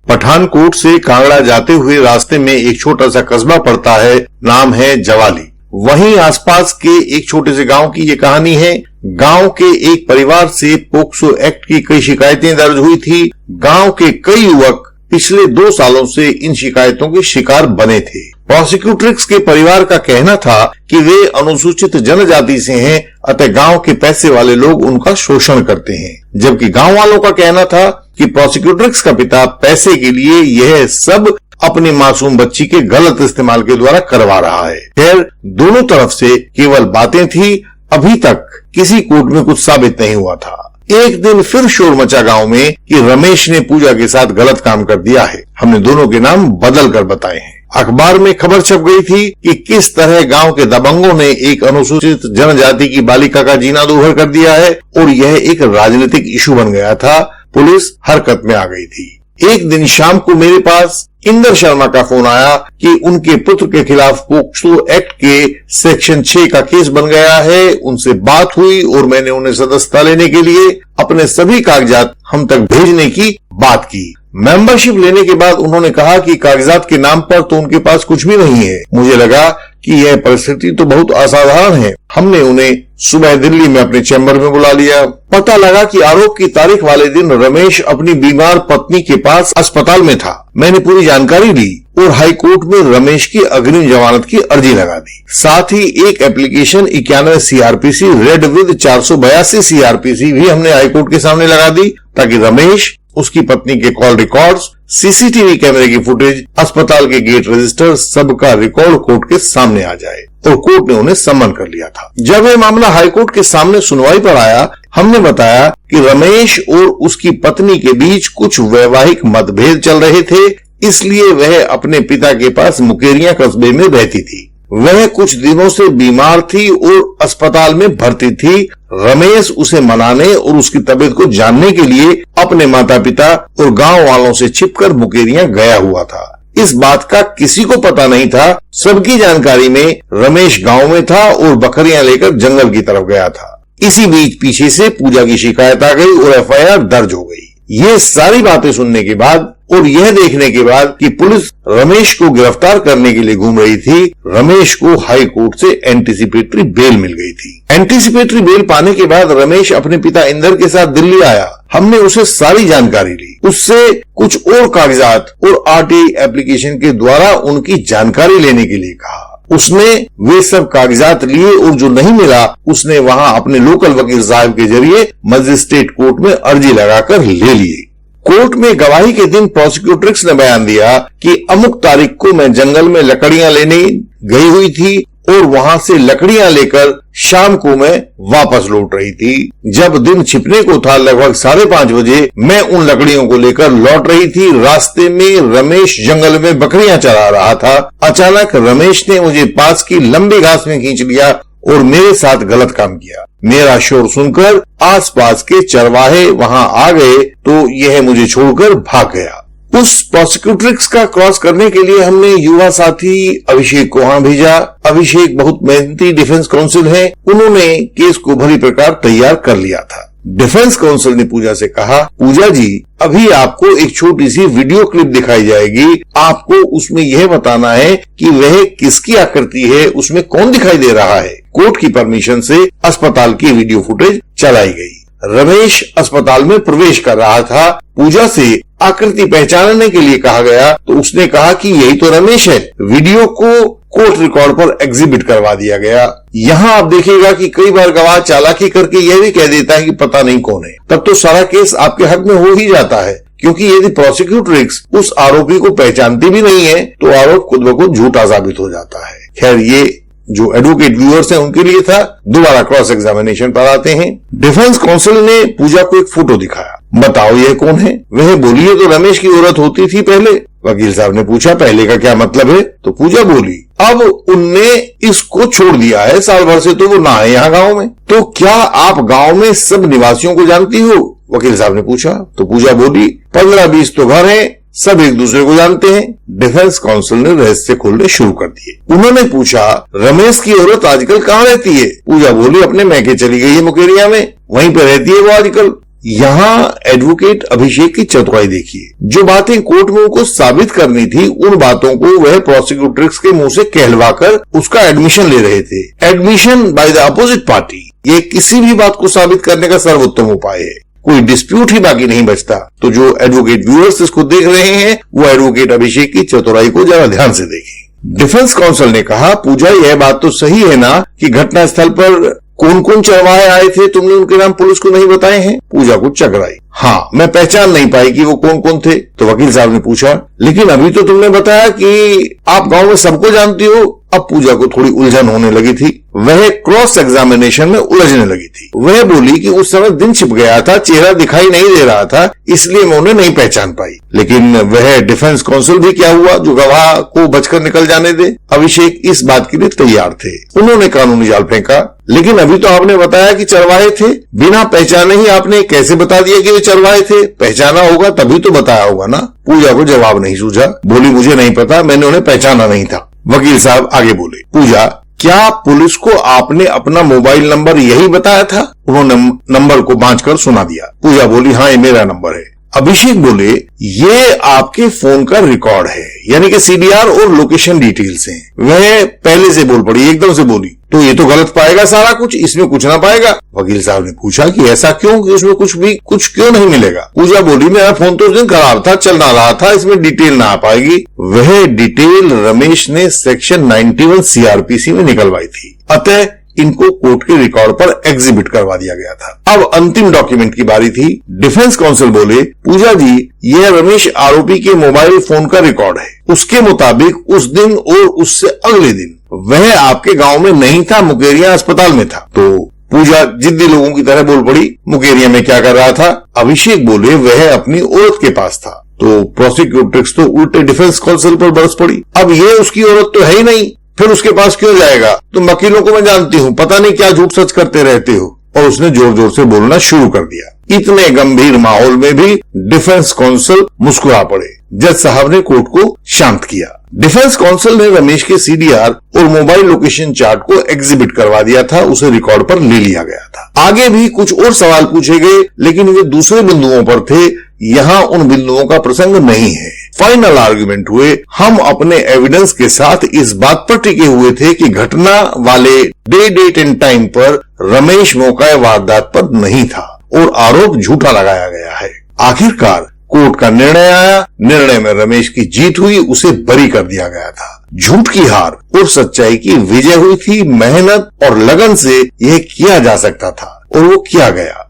पठानकोट से कांगड़ा जाते हुए रास्ते में एक छोटा सा कस्बा पड़ता है, नाम है जवाली। वहीं आसपास के एक छोटे से गांव की ये कहानी है। गांव के एक परिवार से पोक्सो एक्ट की कई शिकायतें दर्ज हुई थी। गांव के कई युवक पिछले 2 सालों से इन शिकायतों के शिकार बने थे। प्रोसिक्यूट्रिक्स के परिवार का कहना था कि वे अनुसूचित जनजाति से हैं, अतः गांव के पैसे वाले लोग उनका शोषण करते हैं, जबकि गांव वालों का कहना था कि प्रोसिक्यूट्रिक्स का पिता पैसे के लिए यह सब अपनी मासूम बच्ची के गलत इस्तेमाल के द्वारा करवा रहा है। खैर, दोनों तरफ से केवल बातें थी, अभी तक किसी कोर्ट में कुछ साबित नहीं हुआ था। एक दिन फिर शोर मचा गांव में कि रमेश ने पूजा के साथ गलत काम कर दिया है। हमने दोनों के नाम बदल कर बताए हैं। अखबार में खबर छप गई थी कि किस तरह गांव के दबंगों ने एक अनुसूचित जनजाति की बालिका का जीना दूभर कर दिया है और यह एक राजनीतिक इशू बन गया था। पुलिस हरकत में आ गई थी। एक दिन शाम को मेरे पास इंदर शर्मा का फोन आया कि उनके पुत्र के खिलाफ पोक्सो एक्ट के सेक्शन 6 का केस बन गया है। उनसे बात हुई और मैंने उन्हें सदस्यता लेने के लिए अपने सभी कागजात हम तक भेजने की बात की। मेंबरशिप लेने के बाद उन्होंने कहा कि कागजात के नाम पर तो उनके पास कुछ भी नहीं है। मुझे लगा कि यह परिस्थिति तो बहुत असाधारण है। हमने उन्हें सुबह दिल्ली में अपने चैम्बर में बुला लिया। पता लगा कि आरोप की तारीख वाले दिन रमेश अपनी बीमार पत्नी के पास अस्पताल में था। मैंने पूरी जानकारी ली और हाई कोर्ट में रमेश की अग्रिम जमानत की अर्जी लगा दी। साथ ही एक application 91 CrPC read with 482 CrPC भी हमने हाई कोर्ट के सामने लगा दी, ताकि रमेश, उसकी पत्नी के कॉल रिकॉर्ड्स, सीसीटीवी कैमरे की फुटेज, अस्पताल के गेट रजिस्टर, सबका रिकॉर्ड कोर्ट के सामने आ जाए। और कोर्ट ने उन्हें सम्मन कर लिया था। जब यह मामला हाईकोर्ट के सामने सुनवाई पर आया, हमने बताया कि रमेश और उसकी पत्नी के बीच कुछ वैवाहिक मतभेद चल रहे थे, इसलिए वह अपने पिता के पास मुकेरिया कस्बे में रहती थी। वह कुछ दिनों से बीमार थी और अस्पताल में भर्ती थी। रमेश उसे मनाने और उसकी तबीयत को जानने के लिए अपने माता पिता और गांव वालों से छिपकर मुकेरिया गया हुआ था। इस बात का किसी को पता नहीं था। सबकी जानकारी में रमेश गांव में था और बकरियां लेकर जंगल की तरफ गया था। इसी बीच पीछे से पूजा की शिकायत आ गई और एफआईआर दर्ज हो गई। ये सारी बातें सुनने के बाद और यह देखने के बाद कि पुलिस रमेश को गिरफ्तार करने के लिए घूम रही थी, रमेश को हाई कोर्ट से एंटीसिपेटरी बेल मिल गई थी। एंटीसिपेटरी बेल पाने के बाद रमेश अपने पिता इंदर के साथ दिल्ली आया। हमने उसे सारी जानकारी ली, उससे कुछ और कागजात और आरटीआई एप्लीकेशन के द्वारा उनकी जानकारी लेने के लिए कहा। उसने वे सब कागजात लिए और जो नहीं मिला उसने वहां अपने लोकल वकील साहब के जरिए मजिस्ट्रेट कोर्ट में अर्जी लगाकर ले लिए। कोर्ट में गवाही के दिन प्रोसिक्यूट्रिक्स ने बयान दिया कि अमुक तारीख को मैं जंगल में लकड़ियां लेने गई हुई थी और वहां से लकड़ियां लेकर शाम को मैं वापस लौट रही थी। जब दिन छिपने को था, लगभग 5:30 बजे, मैं उन लकड़ियों को लेकर लौट रही थी। रास्ते में रमेश जंगल में बकरियां चरा रहा था। अचानक रमेश ने मुझे पास की लंबी घास में खींच लिया और मेरे साथ गलत काम किया। मेरा शोर सुनकर आसपास के चरवाहे वहां आ गए तो यह मुझे छोड़कर भाग गया। उस प्रोसिक्यूट्रिक्स का क्रॉस करने के लिए हमने युवा साथी अभिषेक को वहां भेजा। अभिषेक बहुत मेहनती डिफेंस काउंसिल है, उन्होंने केस को भली प्रकार तैयार कर लिया था। डिफेंस काउंसिल ने पूजा से कहा, पूजा जी, अभी आपको एक छोटी सी वीडियो क्लिप दिखाई जाएगी। आपको उसमें यह बताना है कि वह किसकी आकृति है, उसमें कौन दिखाई दे रहा है। कोर्ट की परमिशन से अस्पताल की वीडियो फुटेज चलाई गई। रमेश अस्पताल में प्रवेश कर रहा था। पूजा से आकृति पहचानने के लिए कहा गया तो उसने कहा कि यही तो रमेश है। वीडियो को कोर्ट रिकॉर्ड पर एग्जिबिट करवा दिया गया। यहाँ आप देखिएगा कि कई बार गवाह चालाकी करके यह भी कह देता है कि पता नहीं कौन है। तब तो सारा केस आपके हक में हो ही जाता है, क्योंकि यदि प्रोसिक्यूट्रिक्स उस आरोपी को पहचानती भी नहीं है तो आरोप खुद ब खुद झूठा साबित हो जाता है। खैर, ये जो एडवोकेट व्यूअर्स हैं उनके लिए था। दोबारा क्रॉस एग्जामिनेशन पर आते हैं। डिफेंस काउंसिल ने पूजा को एक फोटो दिखाया। बताओ ये कौन है? वह बोली, ये तो रमेश की औरत होती थी पहले। वकील साहब ने पूछा, पहले का क्या मतलब है? तो पूजा बोली, अब उनने इसको छोड़ दिया है, साल भर से तो वो ना है यहाँ गाँव में। तो क्या आप गाँव में सब निवासियों को जानती हो? वकील साहब ने पूछा। तो पूजा बोली, 15-20 तो घर है, सब एक दूसरे को जानते हैं। डिफेंस काउंसिल ने रहस्य खोलने शुरू कर दिए। उन्होंने पूछा, रमेश की औरत आजकल कहाँ रहती है? पूजा बोली, अपने मैके चली गई है मुकेरिया में, वहीं पे रहती है वो आजकल। यहाँ एडवोकेट अभिषेक की चतुराई देखिए। जो बातें कोर्ट में उनको साबित करनी थी, उन बातों को वह प्रोसिक्यूटर्स के मुंह से कहलवाकर उसका एडमिशन ले रहे थे। Admission by the opposite party, ये किसी भी बात को साबित करने का सर्वोत्तम उपाय है। कोई डिस्प्यूट ही बाकी नहीं बचता। तो जो एडवोकेट व्यूअर्स इसको देख रहे हैं, वो एडवोकेट अभिषेक की चतुराई को जरा ध्यान से देखें। डिफेंस काउंसिल ने कहा, पूजा यह बात तो सही है ना कि घटना स्थल पर कौन कौन चरवाहे आए थे, तुमने उनके नाम पुलिस को नहीं बताए हैं? पूजा को चकराई। हाँ, मैं पहचान नहीं पाई कि वो कौन कौन थे। तो वकील साहब ने पूछा, लेकिन अभी तो तुमने बताया कि आप गांव में सबको जानती हो। अब पूजा को थोड़ी उलझन होने लगी थी। वह क्रॉस एग्जामिनेशन में उलझने लगी थी। वह बोली कि उस समय दिन छिप गया था, चेहरा दिखाई नहीं दे रहा था, इसलिए मैं उन्हें नहीं पहचान पाई। लेकिन वह डिफेंस काउंसिल भी क्या हुआ जो गवाह को बचकर निकल जाने दे? अभिषेक इस बात के लिए तैयार थे। उन्होंने कानूनी जाल फेंका, लेकिन अभी तो आपने बताया कि चरवाहे थे। बिना पहचाने ही आपने कैसे बता दिया कि वे चरवाहे थे? पहचाना होगा तभी तो बताया होगा ना। पूजा को जवाब नहीं सूझा। बोली, मुझे नहीं पता, मैंने उन्हें पहचाना नहीं था। वकील साहब आगे बोले, पूजा, क्या पुलिस को आपने अपना मोबाइल नंबर यही बताया था? उन्होंने नंबर को बांचकर सुना दिया। पूजा बोली, हाँ, ये मेरा नंबर है। अभिषेक बोले, ये आपके फोन का रिकॉर्ड है, यानी कि सीडीआर और लोकेशन डिटेल्स हैं। वह पहले से बोल पड़ी, एकदम से बोली, तो ये तो गलत पाएगा सारा कुछ, इसमें कुछ ना पाएगा। वकील साहब ने पूछा कि ऐसा क्यों, कि उसमें कुछ क्यों नहीं मिलेगा? पूजा बोली, मेरा फोन तो उस दिन खराब था, चल ना रहा था, इसमें डिटेल ना आ पाएगी। वह डिटेल रमेश ने सेक्शन 91 सीआरपीसी में निकलवाई थी, अतः इनको कोर्ट के रिकॉर्ड पर एग्जिबिट करवा दिया गया था। अब अंतिम डॉक्यूमेंट की बारी थी। डिफेंस काउंसिल बोले, पूजा जी, यह रमेश आरोपी के मोबाइल फोन का रिकॉर्ड है। उसके मुताबिक उस दिन और उससे अगले दिन वह आपके गांव में नहीं था, मुकेरिया अस्पताल में था। तो पूजा जिद्दी लोगों की तरह बोल पड़ी, मुकेरिया में क्या कर रहा था? अभिषेक बोले, वह अपनी औरत के पास था। तो प्रोसिक्यूटर्स तो उल्टे डिफेंस काउंसिल पर बरस पड़ी। अब ये उसकी औरत तो है ही नहीं, फिर उसके पास क्यों जाएगा? तुम वकीलों को मैं जानती हूँ, पता नहीं क्या झूठ सच करते रहते हो। और उसने जोर जोर से बोलना शुरू कर दिया। इतने गंभीर माहौल में भी डिफेंस काउंसिल मुस्कुरा पड़े। जज साहब ने कोर्ट को शांत किया। डिफेंस काउंसिल ने रमेश के सीडीआर और मोबाइल लोकेशन चार्ट को एग्जिबिट करवा दिया था, उसे रिकॉर्ड पर ले लिया गया था। आगे भी कुछ और सवाल पूछे गए, लेकिन वे दूसरे बिंदुओं पर थे, यहाँ उन बिंदुओं का प्रसंग नहीं है। फाइनल आर्गुमेंट हुए। हम अपने एविडेंस के साथ इस बात पर टिके हुए थे कि घटना वाले डे, डेट एंड टाइम पर रमेश मौका वारदात पर नहीं था और आरोप झूठा लगाया गया है। आखिरकार कोर्ट का निर्णय आया। निर्णय में रमेश की जीत हुई, उसे बरी कर दिया गया था। झूठ की हार और सच्चाई की विजय हुई थी। मेहनत और लगन से यह किया जा सकता था और वो किया गया।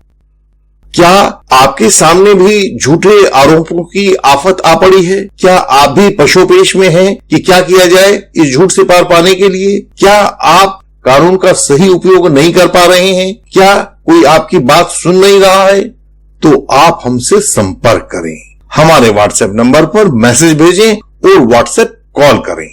क्या आपके सामने भी झूठे आरोपों की आफत आ पड़ी है? क्या आप भी पशोपेश में हैं कि क्या किया जाए इस झूठ से पार पाने के लिए? क्या आप कानून का सही उपयोग नहीं कर पा रहे हैं? क्या कोई आपकी बात सुन नहीं रहा है? तो आप हमसे संपर्क करें। हमारे व्हाट्सएप नंबर पर मैसेज भेजें और व्हाट्सएप कॉल करें।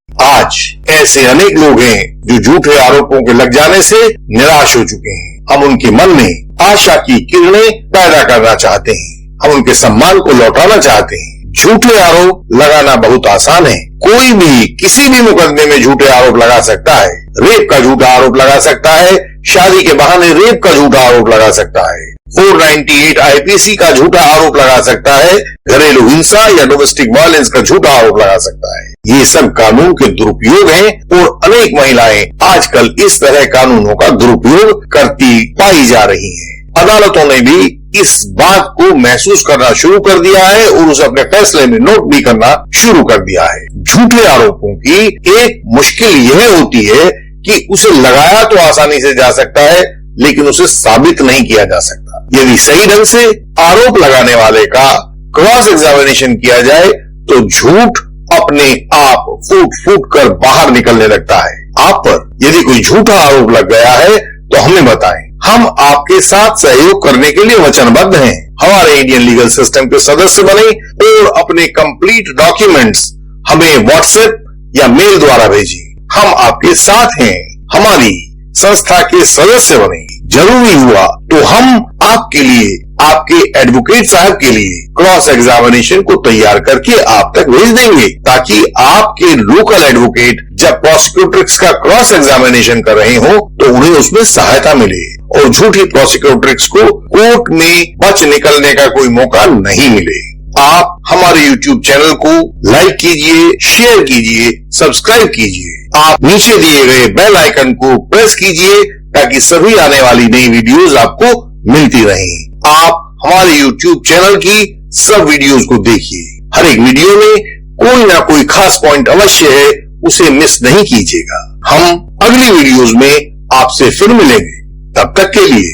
आज ऐसे अनेक लोग हैं जो झूठे आरोपों के लग जाने से निराश हो चुके हैं। हम उनके मन में आशा की किरणें पैदा करना चाहते हैं। हम उनके सम्मान को लौटाना चाहते हैं। झूठे आरोप लगाना बहुत आसान है। कोई भी किसी भी मुकदमे में झूठे आरोप लगा सकता है। रेप का झूठा आरोप लगा सकता है, शादी के बहाने रेप का झूठा आरोप लगा सकता है, 498 आईपीसी का झूठा आरोप लगा सकता है, घरेलू हिंसा या डोमेस्टिक वायलेंस का झूठा आरोप लगा सकता है। ये सब कानून के दुरुपयोग हैं और अनेक महिलाएं आजकल इस तरह कानूनों का दुरुपयोग करती पाई जा रही हैं। अदालतों ने भी इस बात को महसूस करना शुरू कर दिया है और उसे अपने फैसले में नोट भी करना शुरू कर दिया है। झूठे आरोपों की एक मुश्किल यह होती है कि उसे लगाया तो आसानी से जा सकता है, लेकिन उसे साबित नहीं किया जा सकता। यदि सही ढंग से आरोप लगाने वाले का क्रॉस एग्जामिनेशन किया जाए तो झूठ अपने आप फूट फूट कर बाहर निकलने लगता है। आप पर यदि कोई झूठा आरोप लग गया है तो हमें बताएं। हम आपके साथ सहयोग करने के लिए वचनबद्ध हैं। हमारे इंडियन लीगल सिस्टम के सदस्य बने और अपने कंप्लीट डॉक्यूमेंट्स हमें व्हाट्सएप या मेल द्वारा भेजिए। हम आपके साथ हैं। हमारी संस्था के सदस्य बने। जरूरी हुआ तो हम आपके लिए आपके एडवोकेट साहब के लिए क्रॉस एग्जामिनेशन को तैयार करके आप तक भेज देंगे, ताकि आपके लोकल एडवोकेट जब प्रोसिक्यूटर्स का क्रॉस एग्जामिनेशन कर रहे हो तो उन्हें उसमें सहायता मिले और झूठी प्रोसिक्यूटर्स को कोर्ट में बच निकलने का कोई मौका नहीं मिले। आप हमारे YouTube चैनल को लाइक कीजिए, शेयर कीजिए, सब्सक्राइब कीजिए। आप नीचे दिए गए बेल आइकन को प्रेस कीजिए ताकि सभी आने वाली नई वीडियोस आपको मिलती रहें। आप हमारे YouTube चैनल की सब वीडियोस को देखिए। हर एक वीडियो में कोई ना कोई खास पॉइंट अवश्य है, उसे मिस नहीं कीजिएगा। हम अगली वीडियोस में आपसे फिर मिलेंगे। तब तक के लिए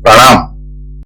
प्रणाम।